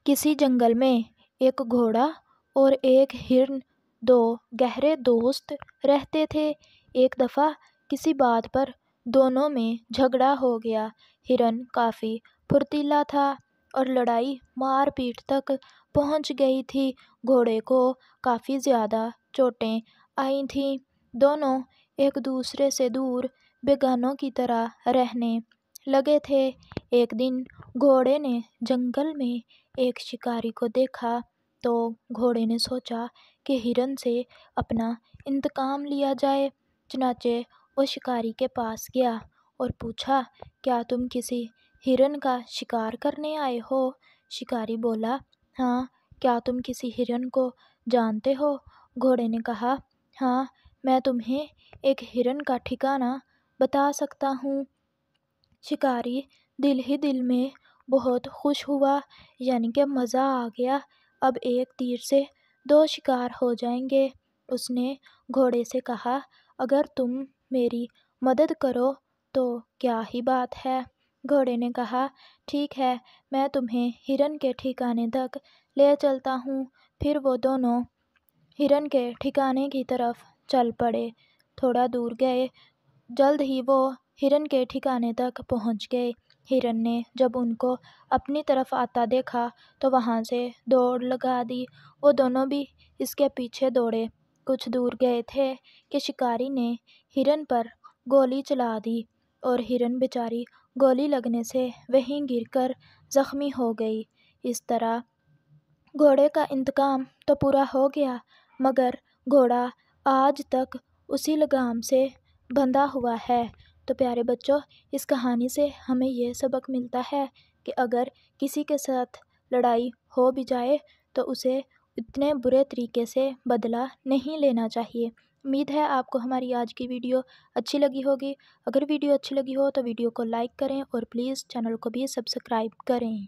किसी जंगल में एक घोड़ा और एक हिरन दो गहरे दोस्त रहते थे। एक दफ़ा किसी बात पर दोनों में झगड़ा हो गया। हिरन काफ़ी फुर्तीला था और लड़ाई मार पीट तक पहुंच गई थी। घोड़े को काफ़ी ज़्यादा चोटें आई थीं। दोनों एक दूसरे से दूर बेगानों की तरह रहने लगे थे। एक दिन घोड़े ने जंगल में एक शिकारी को देखा तो घोड़े ने सोचा कि हिरन से अपना इंतकाम लिया जाए। चुनाचे वो शिकारी के पास गया और पूछा, क्या तुम किसी हिरन का शिकार करने आए हो? शिकारी बोला, हाँ। क्या तुम किसी हिरन को जानते हो? घोड़े ने कहा, हाँ, मैं तुम्हें एक हिरन का ठिकाना बता सकता हूँ। शिकारी दिल ही दिल में बहुत खुश हुआ, यानी कि मज़ा आ गया। अब एक तीर से दो शिकार हो जाएंगे। उसने घोड़े से कहा, अगर तुम मेरी मदद करो तो क्या ही बात है। घोड़े ने कहा, ठीक है, मैं तुम्हें हिरन के ठिकाने तक ले चलता हूँ। फिर वो दोनों हिरन के ठिकाने की तरफ चल पड़े। थोड़ा दूर गए, जल्द ही वो हिरन के ठिकाने तक पहुंच गए। हिरन ने जब उनको अपनी तरफ आता देखा तो वहां से दौड़ लगा दी। वो दोनों भी इसके पीछे दौड़े। कुछ दूर गए थे कि शिकारी ने हिरन पर गोली चला दी और हिरन बेचारी गोली लगने से वहीं गिरकर जख्मी हो गई। इस तरह घोड़े का इंतकाम तो पूरा हो गया, मगर घोड़ा आज तक उसी लगाम से बंधा हुआ है। तो प्यारे बच्चों, इस कहानी से हमें ये सबक मिलता है कि अगर किसी के साथ लड़ाई हो भी जाए तो उसे इतने बुरे तरीके से बदला नहीं लेना चाहिए। उम्मीद है आपको हमारी आज की वीडियो अच्छी लगी होगी। अगर वीडियो अच्छी लगी हो तो वीडियो को लाइक करें और प्लीज़ चैनल को भी सब्सक्राइब करें।